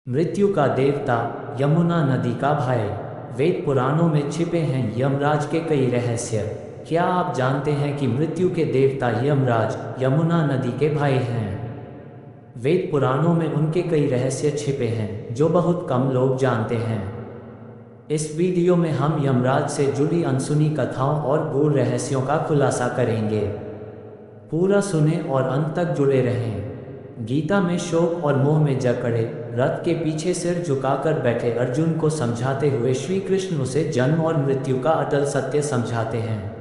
मृत्यु का देवता, यमुना नदी का भाई। वेद पुराणों में छिपे हैं यमराज के कई रहस्य। क्या आप जानते हैं कि मृत्यु के देवता यमराज यमुना नदी के भाई हैं? वेद पुराणों में उनके कई रहस्य छिपे हैं जो बहुत कम लोग जानते हैं। इस वीडियो में हम यमराज से जुड़ी अनसुनी कथाओं और गूढ़ रहस्यों का खुलासा करेंगे। पूरा सुने और अंत तक जुड़े रहें। गीता में शोक और मोह में जकड़े रथ के पीछे सिर झुकाकर बैठे अर्जुन को समझाते हुए श्री कृष्ण उसे जन्म और मृत्यु का अटल सत्य समझाते हैं।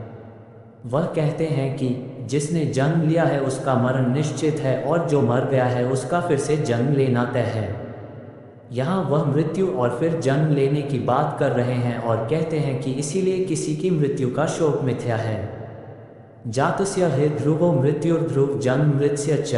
वह कहते हैं कि जिसने जन्म लिया है उसका मरण निश्चित है और जो मर गया है उसका फिर से जन्म लेना तय है। यहाँ वह मृत्यु और फिर जन्म लेने की बात कर रहे हैं और कहते हैं कि इसीलिए किसी की मृत्यु का शोक मिथ्या है। जातस्य हि ध्रुवो मृत्युर्ध्रुव जन्म मृत्स्य च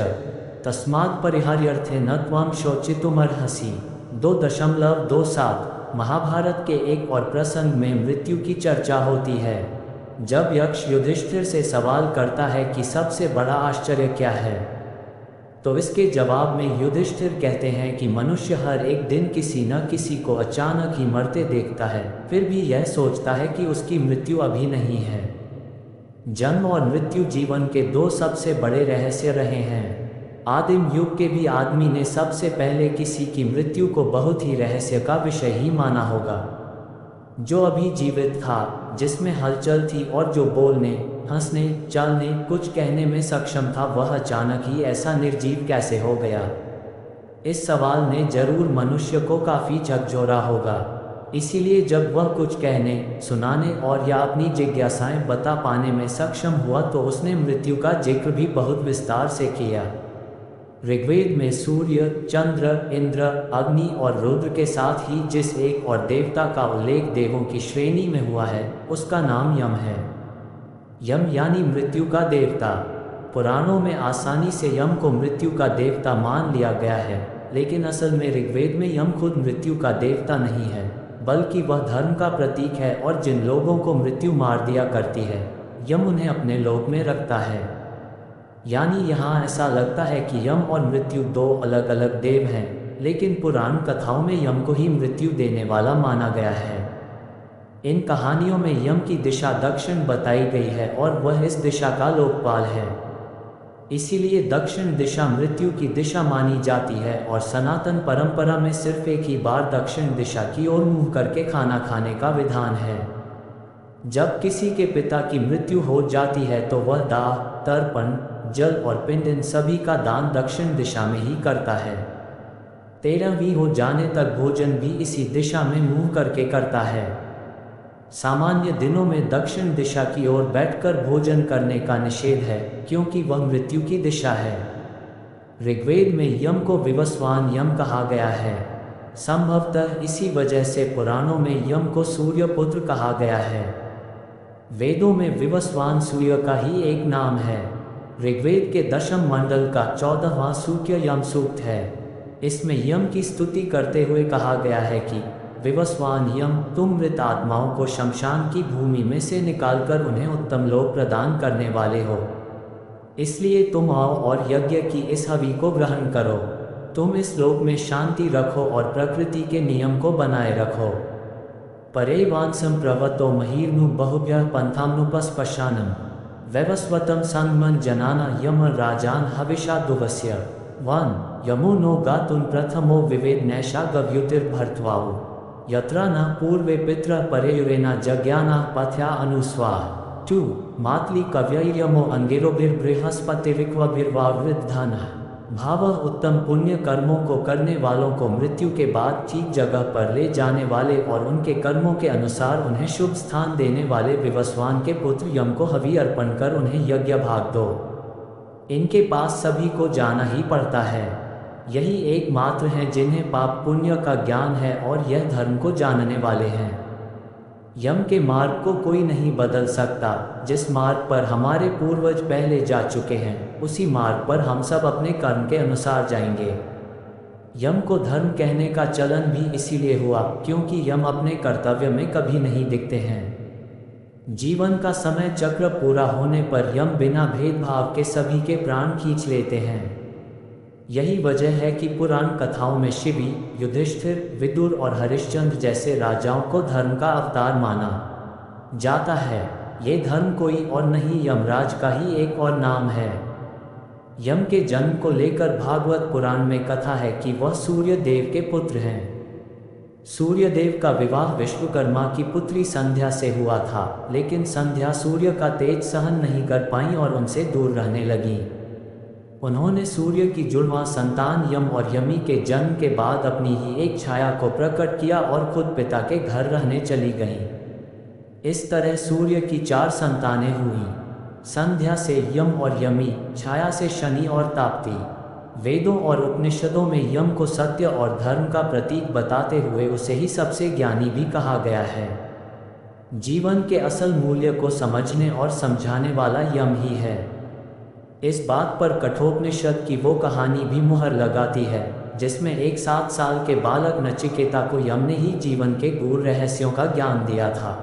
तस्मात् परिहार्यर्थे न त्वं शोचितुमर्हसि। 2.27 महाभारत के एक और प्रसंग में मृत्यु की चर्चा होती है। जब यक्ष युधिष्ठिर से सवाल करता है कि सबसे बड़ा आश्चर्य क्या है, तो इसके जवाब में युधिष्ठिर कहते हैं कि मनुष्य हर एक दिन किसी न किसी को अचानक ही मरते देखता है, फिर भी यह सोचता है कि उसकी मृत्यु अभी नहीं है। जन्म और मृत्यु जीवन के दो सबसे बड़े रहस्य रहे हैं। आदिम युग के भी आदमी ने सबसे पहले किसी की मृत्यु को बहुत ही रहस्य का विषय ही माना होगा। जो अभी जीवित था, जिसमें हलचल थी और जो बोलने, हंसने, चलने, कुछ कहने में सक्षम था, वह अचानक ही ऐसा निर्जीव कैसे हो गया? इस सवाल ने जरूर मनुष्य को काफ़ी झकझोरा होगा। इसीलिए जब वह कुछ कहने, सुनाने और या अपनी जिज्ञासाएं बता पाने में सक्षम हुआ तो उसने मृत्यु का जिक्र भी बहुत विस्तार से किया। ऋग्वेद में सूर्य, चंद्र, इंद्र, अग्नि और रुद्र के साथ ही जिस एक और देवता का उल्लेख देवों की श्रेणी में हुआ है, उसका नाम यम है। यम यानी मृत्यु का देवता। पुराणों में आसानी से यम को मृत्यु का देवता मान लिया गया है, लेकिन असल में ऋग्वेद में यम खुद मृत्यु का देवता नहीं है, बल्कि वह धर्म का प्रतीक है और जिन लोगों को मृत्यु मार दिया करती है, यम उन्हें अपने लोक में रखता है। यानी यहाँ ऐसा लगता है कि यम और मृत्यु दो अलग अलग देव हैं, लेकिन पुराण कथाओं में यम को ही मृत्यु देने वाला माना गया है। इन कहानियों में यम की दिशा दक्षिण बताई गई है और वह इस दिशा का लोकपाल है। इसीलिए दक्षिण दिशा मृत्यु की दिशा मानी जाती है और सनातन परंपरा में सिर्फ एक ही बार दक्षिण दिशा की ओर मुंह करके खाना खाने का विधान है। जब किसी के पिता की मृत्यु हो जाती है तो वह दाह, तर्पण, जल और पिंड इन सभी का दान दक्षिण दिशा में ही करता है। 13वीं हो जाने तक भोजन भी इसी दिशा में मुंह करके करता है। सामान्य दिनों में दक्षिण दिशा की ओर बैठकर भोजन करने का निषेध है, क्योंकि वह मृत्यु की दिशा है। ऋग्वेद में यम को विवस्वान यम कहा गया है। संभवतः इसी वजह से पुराणों में यम को सूर्यपुत्र कहा गया है। वेदों में विवस्वान सूर्य का ही एक नाम है। ऋग्वेद के दशम मंडल का 14वां सूक्य यम सूक्त है। इसमें यम की स्तुति करते हुए कहा गया है कि विवस्वान यम, तुम मृत आत्माओं को शमशान की भूमि में से निकालकर उन्हें उत्तम लोक प्रदान करने वाले हो। इसलिए तुम आओ और यज्ञ की इस हवि को ग्रहण करो। तुम इस लोक में शांति रखो और प्रकृति के नियम को बनाए रखो। परेवांसम प्रवतो महीर्नु बहुभ्यः पंथानुपस्पशानम वैवस्वतम संगमन जनाना यम राजान हविषा दुवस्य 1 यमो नो गातुन प्रथमो विवेद नैषा गव्युतिर्भर्तवाउ यत्रा न पूर्वे पित्र परेयुरेना जज्ञाना पथ्या अनुस्वाह 2 मातली कव्ययमो अंगिरोभिर्बृहस्पतिरिक्वभिर्वावृद्धनः भाव उत्तम पुण्य कर्मों को करने वालों को मृत्यु के बाद ठीक जगह पर ले जाने वाले और उनके कर्मों के अनुसार उन्हें शुभ स्थान देने वाले विवस्वान के पुत्र यम को हवि अर्पण कर उन्हें यज्ञ भाग दो। इनके पास सभी को जाना ही पड़ता है। यही एकमात्र हैं जिन्हें पाप पुण्य का ज्ञान है और यह धर्म को जानने वाले हैं। यम के मार्ग को कोई नहीं बदल सकता। जिस मार्ग पर हमारे पूर्वज पहले जा चुके हैं, उसी मार्ग पर हम सब अपने कर्म के अनुसार जाएंगे। यम को धर्म कहने का चलन भी इसीलिए हुआ क्योंकि यम अपने कर्तव्य में कभी नहीं दिखते हैं। जीवन का समय चक्र पूरा होने पर यम बिना भेदभाव के सभी के प्राण खींच लेते हैं। यही वजह है कि पुराण कथाओं में शिवी, युधिष्ठिर, विदुर और हरिश्चंद्र जैसे राजाओं को धर्म का अवतार माना जाता है। ये धर्म कोई और नहीं, यमराज का ही एक और नाम है। यम के जन्म को लेकर भागवत पुराण में कथा है कि वह सूर्य देव के पुत्र हैं। सूर्यदेव का विवाह विश्वकर्मा की पुत्री संध्या से हुआ था, लेकिन संध्या सूर्य का तेज सहन नहीं कर पाई और उनसे दूर रहने लगी। उन्होंने सूर्य की जुड़वां संतान यम और यमी के जन्म के बाद अपनी ही एक छाया को प्रकट किया और खुद पिता के घर रहने चली गईं। इस तरह सूर्य की 4 संतानें हुईं। संध्या से यम और यमी, छाया से शनि और ताप्ती। वेदों और उपनिषदों में यम को सत्य और धर्म का प्रतीक बताते हुए उसे ही सबसे ज्ञानी भी कहा गया है। जीवन के असल मूल्य को समझने और समझाने वाला यम ही है। इस बात पर कठोपनिषद की वो कहानी भी मुहर लगाती है जिसमें एक 7 साल के बालक नचिकेता को यम ने ही जीवन के गूढ़ रहस्यों का ज्ञान दिया था।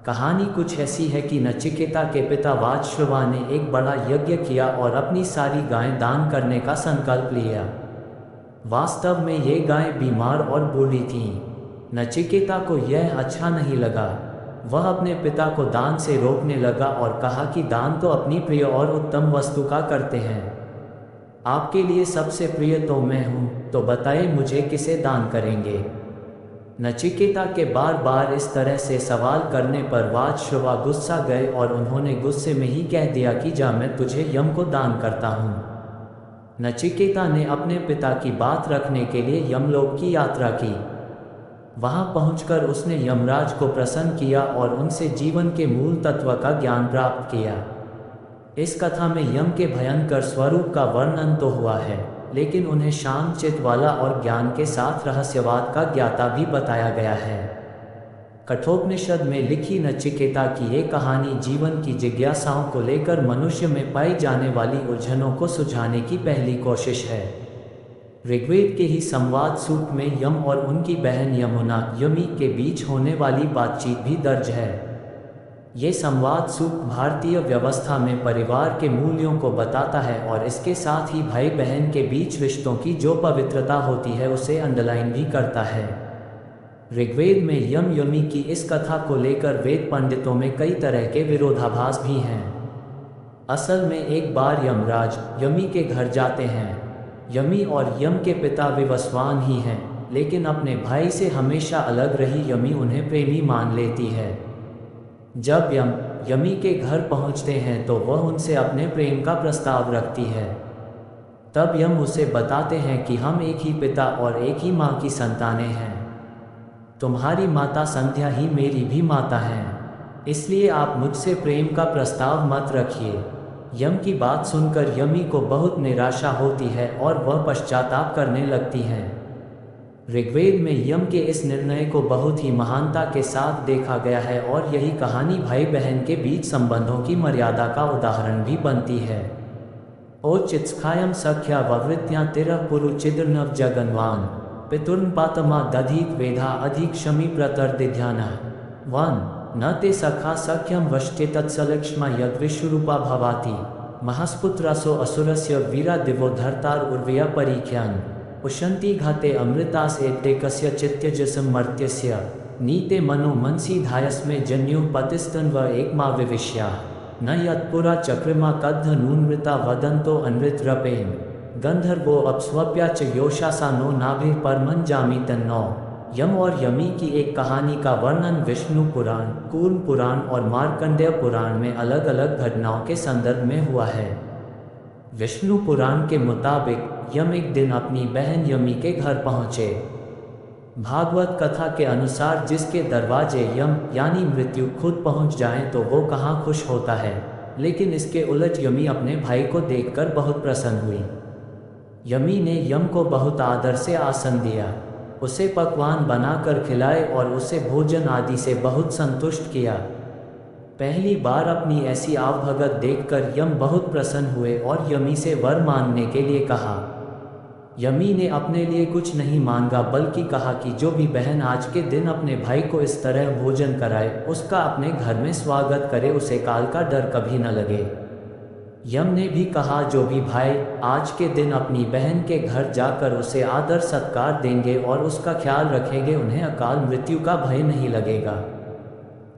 कहानी कुछ ऐसी है कि नचिकेता के पिता वाजश्रवा ने एक बड़ा यज्ञ किया और अपनी सारी गायें दान करने का संकल्प लिया। वास्तव में ये गायें बीमार और बूढ़ी थीं। नचिकेता को यह अच्छा नहीं लगा। वह अपने पिता को दान से रोकने लगा और कहा कि दान तो अपनी प्रिय और उत्तम वस्तु का करते हैं। आपके लिए सबसे प्रिय तो मैं हूँ, तो बताइए मुझे किसे दान करेंगे। नचिकेता के बार बार इस तरह से सवाल करने पर वाजश्रवा गुस्सा गए और उन्होंने गुस्से में ही कह दिया कि जा, मैं तुझे यम को दान करता हूँ। नचिकेता ने अपने पिता की बात रखने के लिए यमलोक की यात्रा की। वहां पहुंचकर उसने यमराज को प्रसन्न किया और उनसे जीवन के मूल तत्व का ज्ञान प्राप्त किया। इस कथा में यम के भयंकर स्वरूप का वर्णन तो हुआ है, लेकिन उन्हें शांत चित्त वाला और ज्ञान के साथ रहस्यवाद का ज्ञाता भी बताया गया है। कठोपनिषद में लिखी नचिकेता की ये कहानी जीवन की जिज्ञासाओं को लेकर मनुष्य में पाई जाने वाली उलझनों को सुलझाने की पहली कोशिश है। ऋग्वेद के ही संवाद सूक्त में यम और उनकी बहन यमुना, यमी के बीच होने वाली बातचीत भी दर्ज है। ये संवाद सूक्त भारतीय व्यवस्था में परिवार के मूल्यों को बताता है और इसके साथ ही भाई बहन के बीच रिश्तों की जो पवित्रता होती है उसे अंडरलाइन भी करता है। ऋग्वेद में यम यमी की इस कथा को लेकर वेद पंडितों में कई तरह के विरोधाभास भी हैं। असल में एक बार यमराज यमी के घर जाते हैं। यमी और यम के पिता विवस्वान ही हैं, लेकिन अपने भाई से हमेशा अलग रही यमी उन्हें प्रेमी मान लेती है। जब यम यमी के घर पहुंचते हैं तो वह उनसे अपने प्रेम का प्रस्ताव रखती है। तब यम उसे बताते हैं कि हम एक ही पिता और एक ही माँ की संतानें हैं। तुम्हारी माता संध्या ही मेरी भी माता हैं, इसलिए आप मुझसे प्रेम का प्रस्ताव मत रखिए। यम की बात सुनकर यमी को बहुत निराशा होती है और वह पश्चाताप करने लगती हैं। ऋग्वेद में यम के इस निर्णय को बहुत ही महानता के साथ देखा गया है और यही कहानी भाई बहन के बीच संबंधों की मर्यादा का उदाहरण भी बनती है। ओ चित्स्खायम सख्या ववृत्या तिरः पुरु चिद्रनव जगन्वान पितुर्नपातमा दधीत वेधा अधिक शमी प्रतर्दिध्यानः वन न ते सखा सख्यम वष्टे तत्सलक्ष्मा यद्विश्वरूपा भवाति महस्पुत्रासो असुरस्य वीरा दिवो धर्तार उर्वया परीख्यान् उशंति घाते अमृतास एते कस्य चित्यजसम मर्त्यस्य नीते मनो मनसी धायस्मे जन्युः पतिस्तन्व एकमा विविश्या न यत्पुरा चक्रमा कद्ध नूनमृता वदन्तो अनृतरपेन गंधर्वो अपस्वप्या च योषासा नो नाभिः परमं जामि तन्नो। यम और यमी की एक कहानी का वर्णन विष्णु पुराण, कूर्म पुराण और मार्कंडेय पुराण में अलग अलग घटनाओं के संदर्भ में हुआ है। विष्णु पुराण के मुताबिक यम एक दिन अपनी बहन यमी के घर पहुँचे। भागवत कथा के अनुसार जिसके दरवाजे यम यानी मृत्यु खुद पहुँच जाएं तो वो कहाँ खुश होता है, लेकिन इसके उलट यमी अपने भाई को देखकर बहुत प्रसन्न हुई। यमी ने यम को बहुत आदर से आसन दिया, उसे पकवान बनाकर खिलाए और उसे भोजन आदि से बहुत संतुष्ट किया। पहली बार अपनी ऐसी आवभगत देखकर यम बहुत प्रसन्न हुए और यमी से वर मांगने के लिए कहा। यमी ने अपने लिए कुछ नहीं मांगा बल्कि कहा कि जो भी बहन आज के दिन अपने भाई को इस तरह भोजन कराए उसका अपने घर में स्वागत करे, उसे काल का डर कभी न लगे। यम ने भी कहा, जो भी भाई आज के दिन अपनी बहन के घर जाकर उसे आदर सत्कार देंगे और उसका ख्याल रखेंगे, उन्हें अकाल मृत्यु का भय नहीं लगेगा।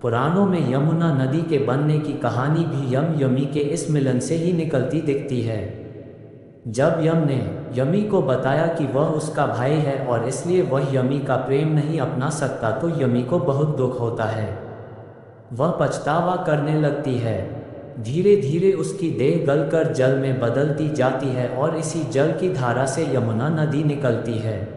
पुराणों में यमुना नदी के बनने की कहानी भी यम यमी के इस मिलन से ही निकलती दिखती है। जब यम ने यमी को बताया कि वह उसका भाई है और इसलिए वह यमी का प्रेम नहीं अपना सकता, तो यमी को बहुत दुख होता है। वह पछतावा करने लगती है। धीरे धीरे उसकी देह गलकर जल में बदलती जाती है और इसी जल की धारा से यमुना नदी निकलती है।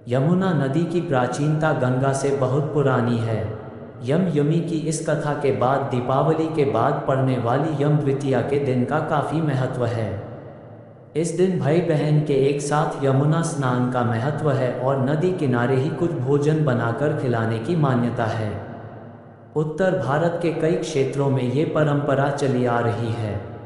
यमुना नदी की प्राचीनता गंगा से बहुत पुरानी है। यम यमी की इस कथा के बाद दीपावली के बाद पड़ने वाली यम द्वितीया के दिन का काफ़ी महत्व है। इस दिन भाई बहन के एक साथ यमुना स्नान का महत्व है और नदी किनारे ही कुछ भोजन बनाकर खिलाने की मान्यता है। उत्तर भारत के कई क्षेत्रों में ये परंपरा चली आ रही है।